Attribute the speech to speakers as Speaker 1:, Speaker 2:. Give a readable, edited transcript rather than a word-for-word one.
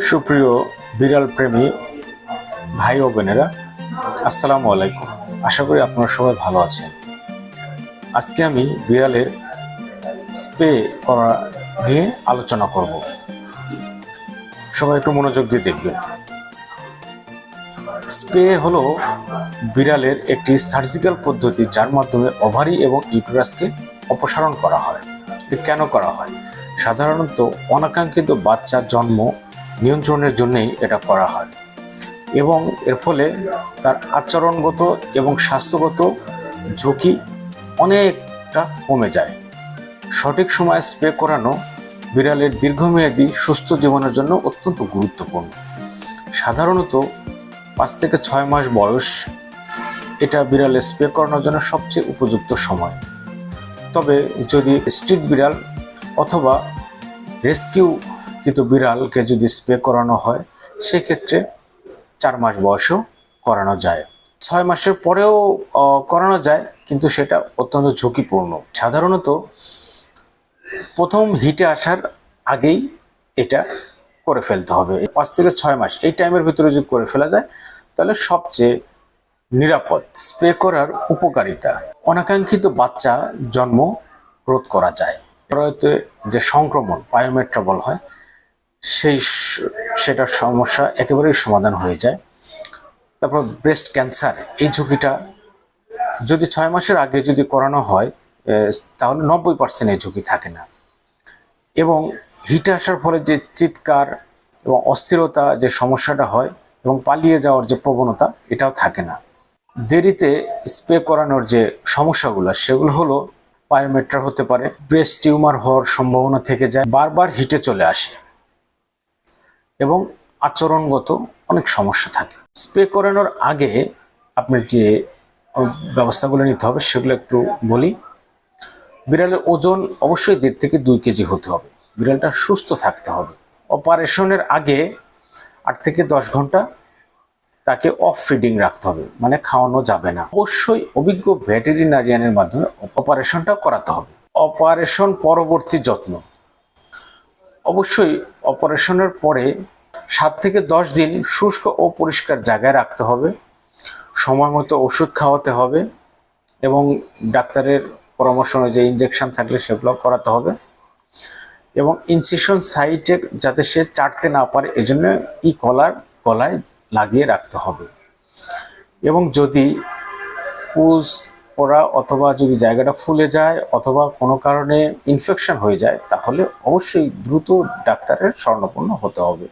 Speaker 1: সুপ্রিয় বিড়াল প্রেমী ভাই ও বোনেরা, আসসালামু আলাইকুম। আশা করি আপনারা সবাই ভালো আছেন। আজকে আমি বিড়ালের স্প্রে করা নিয়ে আলোচনা করব। সবাই একটু মনোযোগ দিয়ে দেখবেন। স্প্রে হলো বিড়ালের একটি সার্জিক্যাল পদ্ধতি, যার মাধ্যমে ওভারি এবং ইউটেরাসকে অপসারণ করা হয়। কেন করা হয়? সাধারণত অনাকাঙ্ক্ষিত বাচ্চার জন্ম নিয়ন্ত্রণের জন্যই এটা করা হয় এবং এর ফলে তার আচরণগত এবং স্বাস্থ্যগত ঝুঁকি অনেকটা কমে যায়। সঠিক সময়ে স্প্রে করানো বিড়ালের দীর্ঘমেয়াদী সুস্থ জীবনের জন্য অত্যন্ত গুরুত্বপূর্ণ। সাধারণত 5 থেকে 6 মাস বয়স এটা বিড়ালের স্প্রে করানোর জন্য সবচেয়ে উপযুক্ত সময়। তবে যদি স্ট্রিট বিড়াল অথবা রেস্কিউ কিন্তু বিড়ালকে যদি স্প্রে করানো হয়, সেক্ষেত্রে 4 মাস বয়সেও করানো যায়। 6 মাসের পরেও করানো যায়, কিন্তু সেটা অত্যন্ত ঝুঁকিপূর্ণ। সাধারণত প্রথম হিটে আসার আগেই এটা করে ফেলতে হবে। 5 থেকে 6 মাস এই টাইমের ভিতরে যদি করে ফেলা যায়, তাহলে সবচেয়ে নিরাপদ। স্প্রে করার উপকারিতা: অনাকাঙ্ক্ষিত বাচ্চা জন্ম রোধ করা যায়। জরায়ুতে যে সংক্রমণ পায়োমেট্রা বলা হয়, সেটার সমস্যা একেবারেই সমাধান হয়ে যায়। তারপর ব্রেস্ট ক্যান্সার, এই ঝুঁকিটা যদি 6 মাসের আগে যদি করানো হয়, তাহলে 90% এই ঝুঁকি থাকে না। এবং হিটে আসার ফলে যে চিৎকার এবং অস্থিরতা যে সমস্যাটা হয় এবং পালিয়ে যাওয়ার যে প্রবণতা, এটাও থাকে না। দেরিতে স্প্রে করানোর যে সমস্যাগুলো, সেগুলো হলো পায়োমেট্রা হতে পারে, ব্রেস্ট টিউমার হওয়ার সম্ভাবনা থেকে যায়, বারবার হিটে চলে আসে এবং আচরণগত অনেক সমস্যা থাকে। স্প্রে করানোর আগে আপনার যে ব্যবস্থাগুলো নিতে হবে সেগুলো একটু বলি। বিড়ালের ওজন অবশ্যই 1.5 থেকে 2 কেজি হতে হবে। বিড়ালটা সুস্থ থাকতে হবে। অপারেশনের আগে 8 থেকে 10 ঘন্টা তাকে অফ ফিডিং রাখতে হবে, মানে খাওয়ানো যাবে না। অবশ্যই অভিজ্ঞ ভেটেরিনারিয়ানের মাধ্যমে অপারেশনটা করাতে হবে। অপারেশন পরবর্তী যত্ন: অবশ্যই অপারেশনের পরে 7 থেকে 10 দিন শুষ্ক ও পরিষ্কার জায়গায় রাখতে হবে। সময় মতো ওষুধ খাওয়াতে হবে এবং ডাক্তারের পরামর্শ অনুযায়ী ইনজেকশন থাকলে সেগুলো করাতে হবে। এবং ইনসিশন সাইটে যাতে সে চাটতে না পারে, এজন্য কলার গলায় লাগিয়ে রাখতে হবে। এবং যদি পুজ পড়া অথবা যদি জায়গাটা ফুলে যায় অথবা কোনো কারণে ইনফেকশন হয়ে যায়, তাহলে অবশ্যই দ্রুত ডাক্তারের শরণাপন্ন হতে হবে।